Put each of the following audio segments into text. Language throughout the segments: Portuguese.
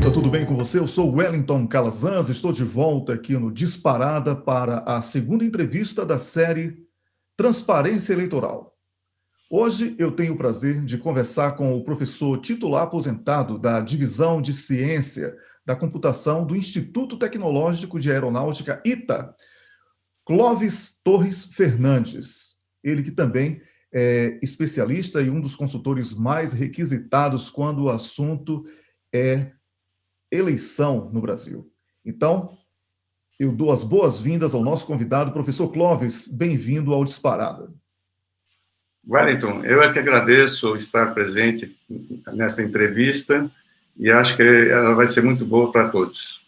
Está tudo bem com você? Eu sou Wellington Calazans, estou de volta aqui no Disparada para a segunda entrevista da série Transparência Eleitoral. Hoje eu tenho o prazer de conversar com o professor titular aposentado da Divisão de Ciência da Computação do Instituto Tecnológico de Aeronáutica ITA, Clóvis Torres Fernandes. Ele que também é especialista e um dos consultores mais requisitados quando o assunto é eleição no Brasil. Então, eu dou as boas-vindas ao nosso convidado, professor Clóvis, bem-vindo ao Disparada. Wellington, eu é que agradeço estar presente nessa entrevista e acho que ela vai ser muito boa para todos.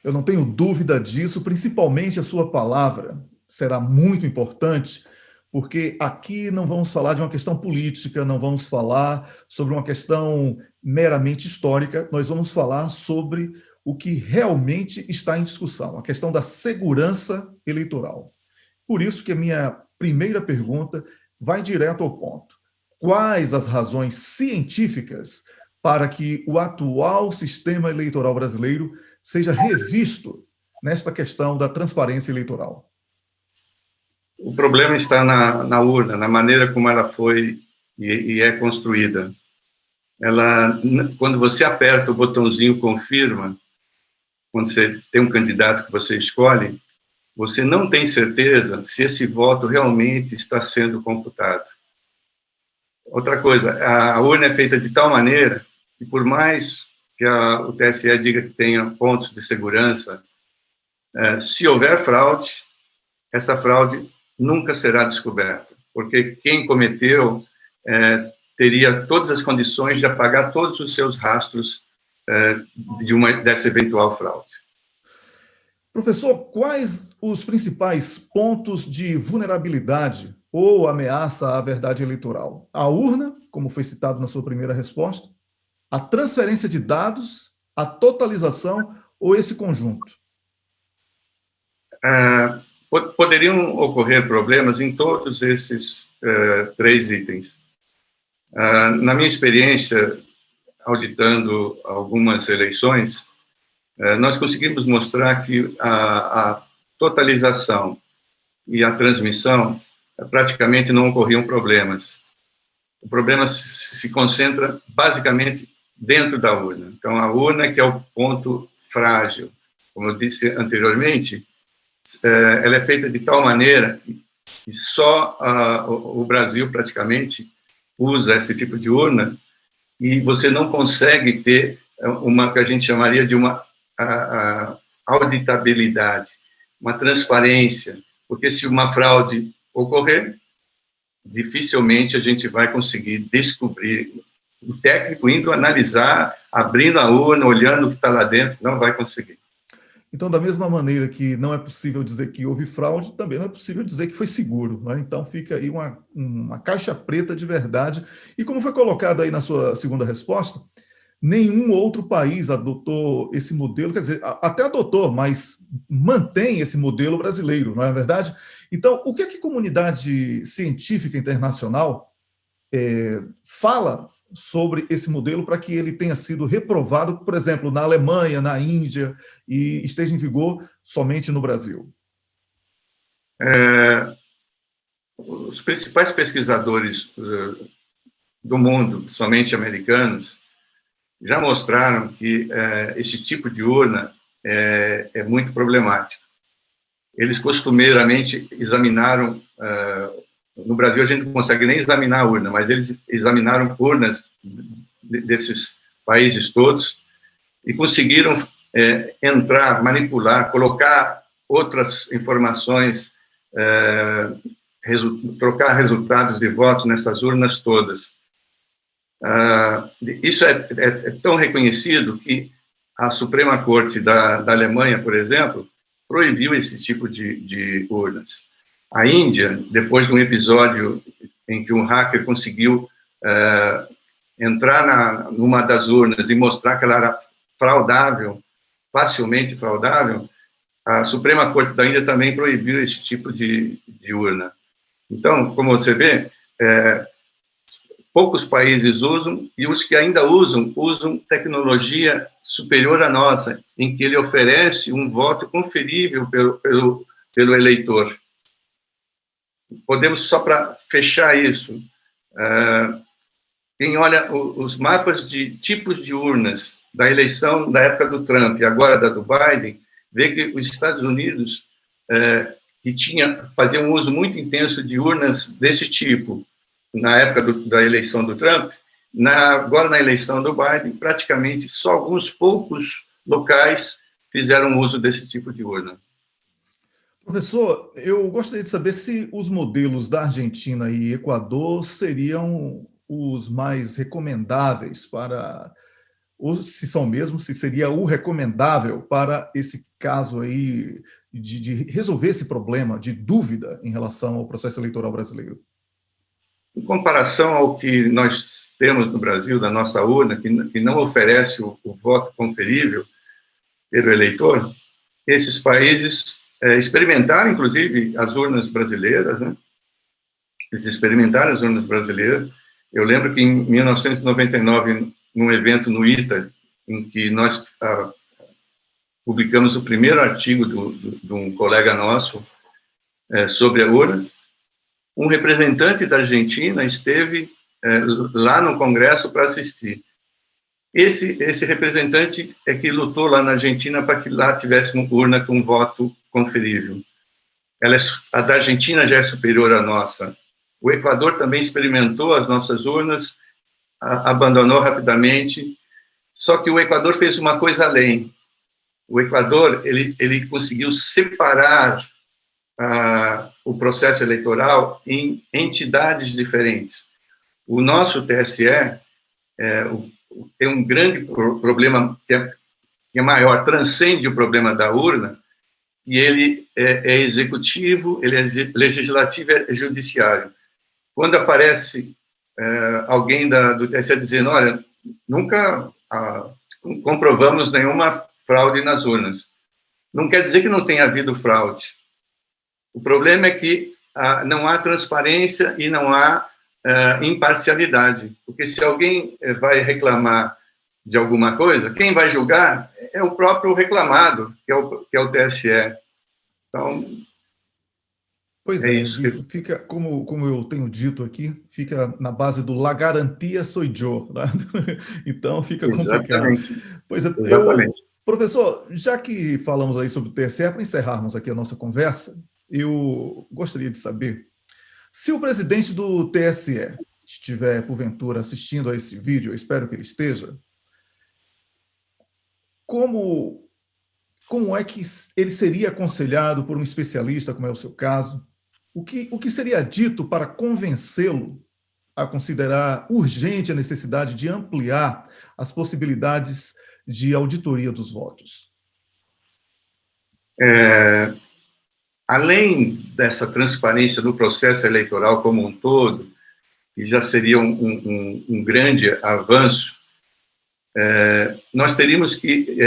Eu não tenho dúvida disso, principalmente a sua palavra será muito importante, porque aqui não vamos falar de uma questão política, não vamos falar sobre uma questão meramente histórica, nós vamos falar sobre o que realmente está em discussão, a questão da segurança eleitoral. Por isso que a minha primeira pergunta vai direto ao ponto. Quais as razões científicas para que o atual sistema eleitoral brasileiro seja revisto nesta questão da transparência eleitoral? O problema está na urna, na maneira como ela foi e é construída. Quando você aperta o botãozinho confirma, quando você tem um candidato que você escolhe, você não tem certeza se esse voto realmente está sendo computado. Outra coisa, a urna é feita de tal maneira que, por mais que o TSE diga que tenha pontos de segurança, se houver fraude, essa fraude nunca será descoberta, porque quem cometeu teria todas as condições de apagar todos os seus rastros dessa eventual fraude. Professor, quais os principais pontos de vulnerabilidade ou ameaça à verdade eleitoral? A urna, como foi citado na sua primeira resposta, a transferência de dados, a totalização ou esse conjunto? Poderiam ocorrer problemas em todos esses três itens. Na minha experiência, auditando algumas eleições, nós conseguimos mostrar que a totalização e a transmissão praticamente não ocorriam problemas. O problema se concentra basicamente dentro da urna. Então, a urna que é o ponto frágil. Como eu disse anteriormente, ela é feita de tal maneira que só o Brasil praticamente usa esse tipo de urna e você não consegue ter uma que a gente chamaria de uma auditabilidade, uma transparência, porque se uma fraude ocorrer, dificilmente a gente vai conseguir descobrir. O técnico indo analisar, abrindo a urna, olhando o que está lá dentro, não vai conseguir. Então, da mesma maneira que não é possível dizer que houve fraude, também não é possível dizer que foi seguro, né? Então, fica aí uma caixa preta de verdade. E como foi colocado aí na sua segunda resposta, nenhum outro país adotou esse modelo, quer dizer, até adotou, mas mantém esse modelo brasileiro, não é verdade? Então, o que é que a comunidade científica internacional fala sobre esse modelo para que ele tenha sido reprovado, por exemplo, na Alemanha, na Índia, e esteja em vigor somente no Brasil? Os principais pesquisadores do mundo, somente americanos, já mostraram que esse tipo de urna é muito problemático. Eles costumeiramente examinaram, no Brasil a gente não consegue nem examinar a urna, mas eles examinaram urnas desses países todos e conseguiram entrar, manipular, colocar outras informações, trocar resultados de votos nessas urnas todas. Isso é tão reconhecido que a Suprema Corte da Alemanha, por exemplo, proibiu esse tipo de urnas. A Índia, depois de um episódio em que um hacker conseguiu entrar numa das urnas e mostrar que ela era fraudável, facilmente fraudável, a Suprema Corte da Índia também proibiu esse tipo de urna. Então, como você vê, poucos países usam, e os que ainda usam tecnologia superior à nossa, em que ele oferece um voto conferível pelo eleitor. Podemos, só para fechar isso, quem olha os mapas de tipos de urnas da eleição da época do Trump e agora da do Biden, vê que os Estados Unidos, que fazia um uso muito intenso de urnas desse tipo na época da eleição do Trump, agora na eleição do Biden, praticamente só alguns poucos locais fizeram uso desse tipo de urna. Professor, eu gostaria de saber se os modelos da Argentina e Equador seriam os mais recomendáveis para, ou se são mesmo, se seria o recomendável para esse caso aí de resolver esse problema de dúvida em relação ao processo eleitoral brasileiro. Em comparação ao que nós temos no Brasil, da nossa urna, que não oferece o voto conferível pelo eleitor, esses países experimentaram, inclusive, as urnas brasileiras, né? Eles experimentaram as urnas brasileiras. Eu lembro que em 1999, num evento no ITA, em que nós publicamos o primeiro artigo de um colega nosso sobre a urna, um representante da Argentina esteve lá no Congresso para assistir. Esse representante é que lutou lá na Argentina para que lá tivesse uma urna com voto conferível. A da Argentina já é superior à nossa. O Equador também experimentou as nossas urnas, abandonou rapidamente, só que o Equador fez uma coisa além. O Equador, ele conseguiu separar o processo eleitoral em entidades diferentes. O nosso TSE tem um grande problema que é maior, transcende o problema da urna, e ele é executivo, ele é legislativo, é judiciário. Quando aparece alguém do TSE dizendo, olha, nunca comprovamos nenhuma fraude nas urnas, não quer dizer que não tenha havido fraude. O problema é que não há transparência e não há imparcialidade, porque se alguém vai reclamar de alguma coisa, quem vai julgar é o próprio reclamado, que é o TSE. Então, pois é, isso. Fica, como eu tenho dito aqui, fica na base do la garantia soy yo, né? Então fica complicado. Exatamente. Pois é, Exatamente. Professor, já que falamos aí sobre o TSE, para encerrarmos aqui a nossa conversa, eu gostaria de saber se o presidente do TSE estiver, porventura, assistindo a esse vídeo, eu espero que ele esteja, como é que ele seria aconselhado por um especialista, como é o seu caso? O que seria dito para convencê-lo a considerar urgente a necessidade de ampliar as possibilidades de auditoria dos votos? Além dessa transparência no processo eleitoral como um todo, que já seria um grande avanço, nós teríamos que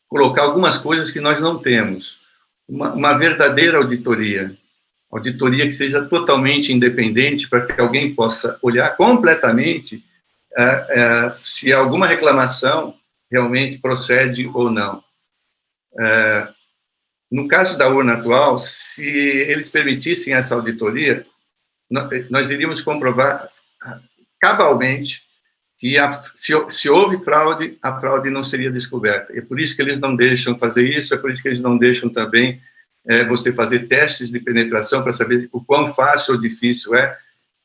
colocar algumas coisas que nós não temos. Uma verdadeira auditoria que seja totalmente independente, para que alguém possa olhar completamente se alguma reclamação realmente procede ou não. No caso da urna atual, se eles permitissem essa auditoria, nós iríamos comprovar cabalmente que se houve fraude, a fraude não seria descoberta. É por isso que eles não deixam fazer isso, é por isso que eles não deixam também você fazer testes de penetração para saber o quão fácil ou difícil é.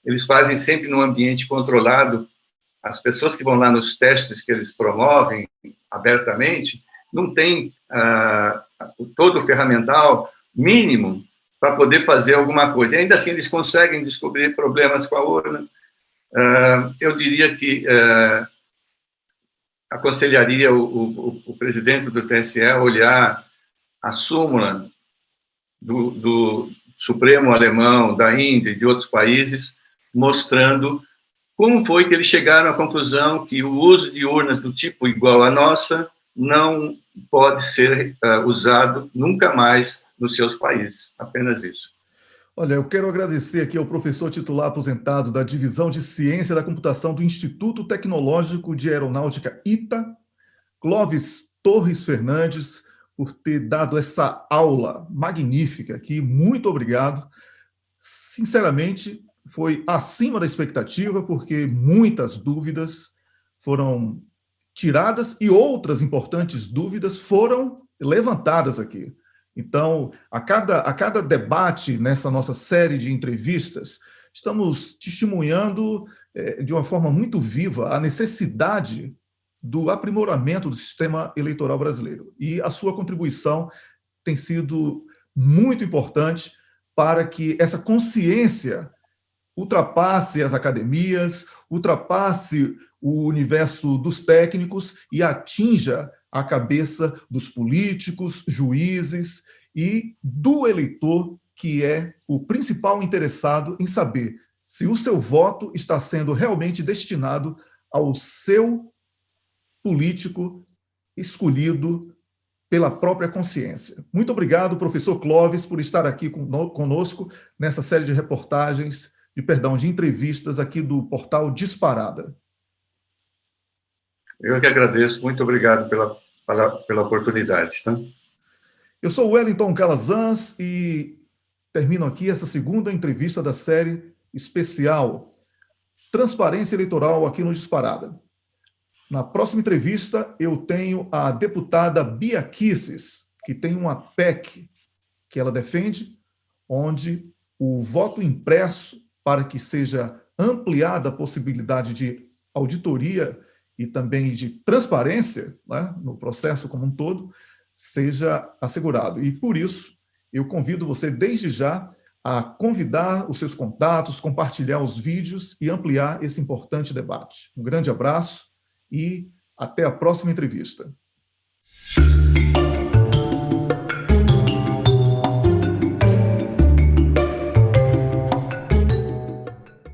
Eles fazem sempre num ambiente controlado. As pessoas que vão lá nos testes que eles promovem abertamente não têm todo o ferramental mínimo para poder fazer alguma coisa. E ainda assim, eles conseguem descobrir problemas com a urna. Eu diria que aconselharia o presidente do TSE a olhar a súmula do Supremo Alemão, da Índia e de outros países, mostrando como foi que eles chegaram à conclusão que o uso de urnas do tipo igual à nossa não pode ser usado nunca mais nos seus países. Apenas isso. Olha, eu quero agradecer aqui ao professor titular aposentado da Divisão de Ciência da Computação do Instituto Tecnológico de Aeronáutica ITA, Clóvis Torres Fernandes, por ter dado essa aula magnífica aqui. Muito obrigado. Sinceramente, foi acima da expectativa, porque muitas dúvidas foram tiradas e outras importantes dúvidas foram levantadas aqui. Então, a cada debate nessa nossa série de entrevistas, estamos testemunhando de uma forma muito viva a necessidade do aprimoramento do sistema eleitoral brasileiro. E a sua contribuição tem sido muito importante para que essa consciência ultrapasse as academias, ultrapasse o universo dos técnicos e atinja a cabeça dos políticos, juízes e do eleitor, que é o principal interessado em saber se o seu voto está sendo realmente destinado ao seu político escolhido pela própria consciência. Muito obrigado, professor Clóvis, por estar aqui conosco nessa série de reportagens, de entrevistas aqui do portal Disparada. Eu que agradeço, muito obrigado pela oportunidade. Tá? Eu sou o Wellington Calazans e termino aqui essa segunda entrevista da série especial Transparência Eleitoral aqui no Disparada. Na próxima entrevista, eu tenho a deputada Bia Kicis, que tem uma PEC que ela defende, onde o voto impresso, para que seja ampliada a possibilidade de auditoria e também de transparência, né, no processo como um todo, seja assegurado. E por isso, eu convido você desde já a convidar os seus contatos, compartilhar os vídeos e ampliar esse importante debate. Um grande abraço e até a próxima entrevista.